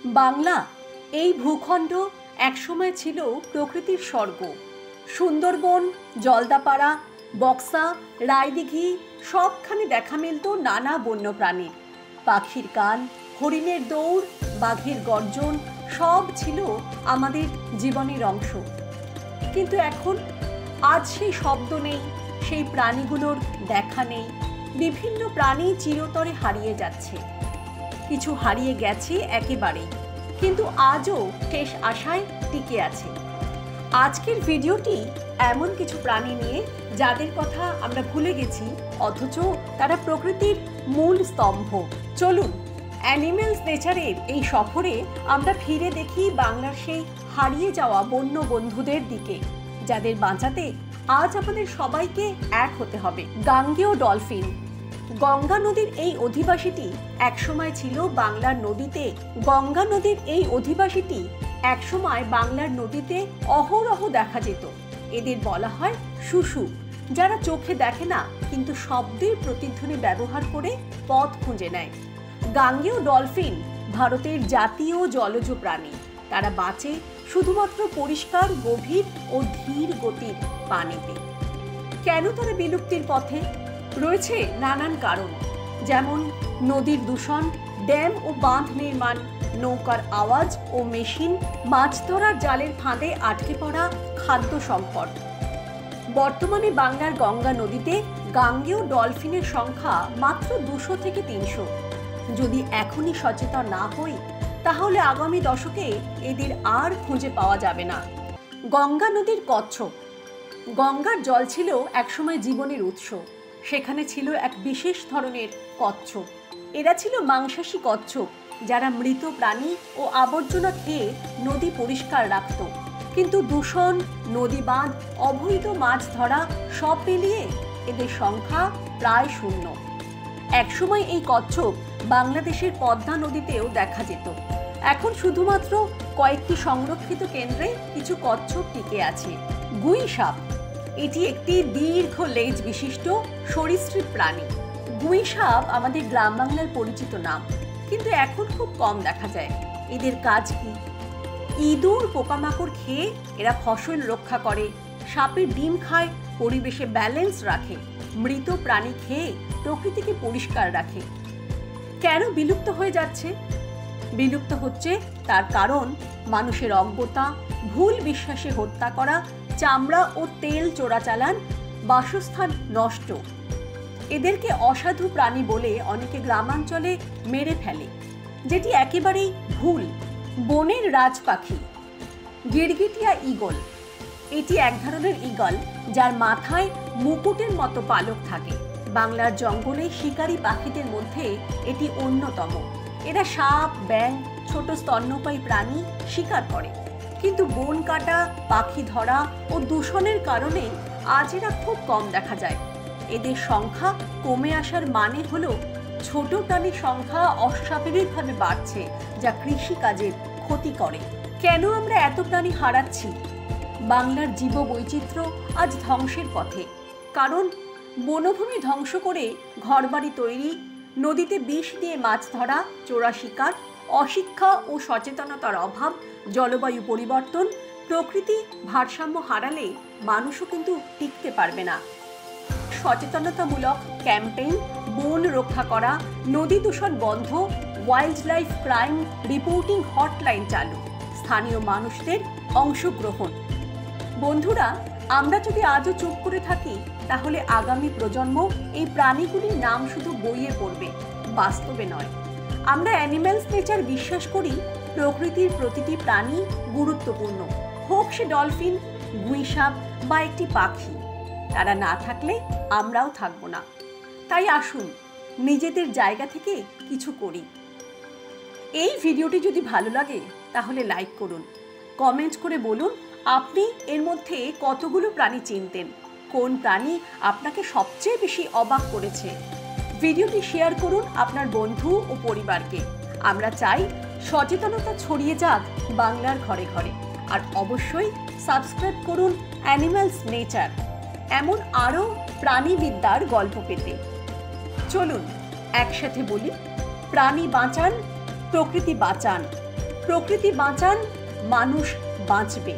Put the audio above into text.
বাংলা এই ভূখণ্ড একসময় ছিল প্রকৃতির স্বর্গ। সুন্দরবন, জলদাপাড়া, বক্সা, রায়দিঘি সবখানে দেখা মিলত নানা বন্যপ্রাণীর। পাখির গান, হরিণের দৌড়, বাঘের গর্জন সব ছিল আমাদের জীবনের অংশ। কিন্তু এখন আজ সেই শব্দ নেই, সেই প্রাণীগুলোর দেখা নেই। বিভিন্ন প্রাণী চিরতরে হারিয়ে যাচ্ছে, কিছু হারিয়ে গেছে একেবারেই, কিন্তু আজও শেষ আশায় টিকে আছে। আজকের ভিডিওটি এমন কিছু প্রাণী নিয়ে যাদের কথা আমরা ভুলে গেছি, অথচ তারা প্রকৃতির মূল স্তম্ভ। চলুন অ্যানিমেলস নেচারের এই সফরে আমরা ফিরে দেখি বাংলার সেই হারিয়ে যাওয়া বন্য বন্ধুদের দিকে, যাদের বাঁচাতে আজ আমাদের সবাইকে এক হতে হবে। গাঙ্গেয় ডলফিন। গঙ্গা নদীর এই অধিবাসীটি একসময় ছিল বাংলার নদীতে। গঙ্গা নদীর এই অধিবাসীটি একসময় বাংলার নদীতে অহরহ দেখা যেত। এদের বলা হয় শুশু, যারা চোখে দেখে না কিন্তু শব্দের প্রতিধ্বনি ব্যবহার করে পথ খুঁজে নেয়। গাঙ্গেয় ডলফিন ভারতের জাতীয় জলজ প্রাণী। তারা বাঁচে শুধুমাত্র পরিষ্কার, গভীর ও ধীর গতির পানিতে। কেন তারা বিলুপ্তির পথে? রয়েছে নানান কারণ, যেমন নদীর দূষণ, ড্যাম ও বাঁধ নির্মাণ, নৌকার আওয়াজ ও মেশিন, মাছ ধরার জালের ফাঁদে আটকে পড়া, খাদ্য সংকট। বর্তমানে বাংলার গঙ্গা নদীতে গাঙ্গেয় ডলফিনের সংখ্যা মাত্র 200 থেকে 300। যদি এখনই সচেতন না হই, তাহলে আগামী দশকে এদের আর খুঁজে পাওয়া যাবে না। গঙ্গা নদীর কচ্ছপ। গঙ্গার জল ছিল একসময় জীবনের উৎস। সেখানে ছিল এক বিশেষ ধরনের কচ্ছপ। এরা ছিল মাংসাশী কচ্ছপ, যারা মৃত প্রাণী ও আবর্জনা খেয়ে নদী পরিষ্কার রাখত। কিন্তু দূষণ, নদী বাঁধ, অবৈধ মাছ ধরা সব মিলিয়ে এদের সংখ্যা প্রায় শূন্য। একসময় এই কচ্ছপ বাংলাদেশের পদ্মা নদীতেও দেখা যেত। এখন শুধুমাত্র কয়েকটি সংরক্ষিত কেন্দ্রে কিছু কচ্ছপ টিকে আছে। গুই সাপ। এটি একটি দীর্ঘ লেজ বিশিষ্ট সরীসৃপ প্রাণী। গুই সাপ আমাদের গ্রাম বাংলার পরিচিত নাম, কিন্তু এখন খুব কম দেখা যায়। এদের কাজ কি? ইঁদুর, পোকামাকড় খেয়ে এরা ফসল রক্ষা করে, সাপের ডিম খায়, পরিবেশে ব্যালেন্স রাখে, মৃত প্রাণী খেয়ে প্রকৃতিকে পরিষ্কার রাখে। কেন বিলুপ্ত হয়ে যাচ্ছে? বিলুপ্ত হচ্ছে তার কারণ মানুষের অজ্ঞতা, ভুল বিশ্বাসে হত্যা করা, চামড়া ও তেল চোরাচালান, বাসস্থান নষ্ট। এদেরকে অসাধু প্রাণী বলে অনেকে গ্রামাঞ্চলে মেরে ফেলে, যেটি একেবারেই ভুল। বনের রাজ পাখি। গিরগিটিয়া ঈগল। এটি এক ধরনের ঈগল যার মাথায় মুকুটের মতো পালক থাকে। বাংলার জঙ্গলে শিকারী পাখিদের মধ্যে এটি অন্যতম। এরা সাপ, ব্যাঙ, ছোট স্তন্যপায়ী প্রাণী শিকার করে, কিন্তু বন কাটা, পাখি ধরা ও দূষণের কারণে আজ এরা খুব কম দেখা যায়। এদের সংখ্যা কমে আসার মানে হলো ছোট প্রাণীর সংখ্যা অস্বাভাবিকভাবে বাড়ছে, যা কৃষিকাজের ক্ষতি করে। কেন আমরা এত প্রাণী হারাচ্ছি? বাংলার জীববৈচিত্র্য আজ ধ্বংসের পথে, কারণ বনভূমি ধ্বংস করে ঘরবাড়ি তৈরি, নদীতে বিষ দিয়ে মাছ ধরা, চোরা শিকার, অশিক্ষা ও সচেতনতার অভাব, জলবায়ু পরিবর্তন। প্রকৃতি ভারসাম্য হারালে মানুষও কিন্তু টিকতে পারবে না। সচেতনতামূলক ক্যাম্পেইন, বন রক্ষা করা, নদী দূষণ বন্ধ, wild life crime reporting hotline চালু, স্থানীয় মানুষদের অংশগ্রহণ। বন্ধুরা, আমরা যদি আজও চুপ করে থাকি, তাহলে আগামী প্রজন্ম এই প্রাণীগুলির নাম শুধু বইয়ে পড়বে, বাস্তবে নয়। আমরা অ্যানিমেলস নেচার বিশ্বাস করি, প্রকৃতির প্রতিটি প্রাণী গুরুত্বপূর্ণ, হোক সে ডলফিন, গুই সাপ বা একটি পাখি। তারা না থাকলে আমরাও থাকবো না। তাই আসুন নিজেদের জায়গা থেকে কিছু করি। এই ভিডিওটি যদি ভালো লাগে তাহলে লাইক করুন, কমেন্ট করে বলুন আপনি এর মধ্যে কতগুলো প্রাণী চিনতেন, কোন প্রাণী আপনাকে সবচেয়ে বেশি অবাক করেছে। ভিডিওটি শেয়ার করুন আপনার বন্ধু ও পরিবারকে। আমরা চাই সচেতনতা ছড়িয়ে যাক বাংলার ঘরে ঘরে। আর অবশ্যই সাবস্ক্রাইব করুন অ্যানিমেলস নেচার, এমন আরও প্রাণীবিদ্যার গল্প পেতে। চলুন একসাথে বলি, প্রাণী বাঁচান, প্রকৃতি বাঁচান, প্রকৃতি বাঁচান, মানুষ বাঁচবে।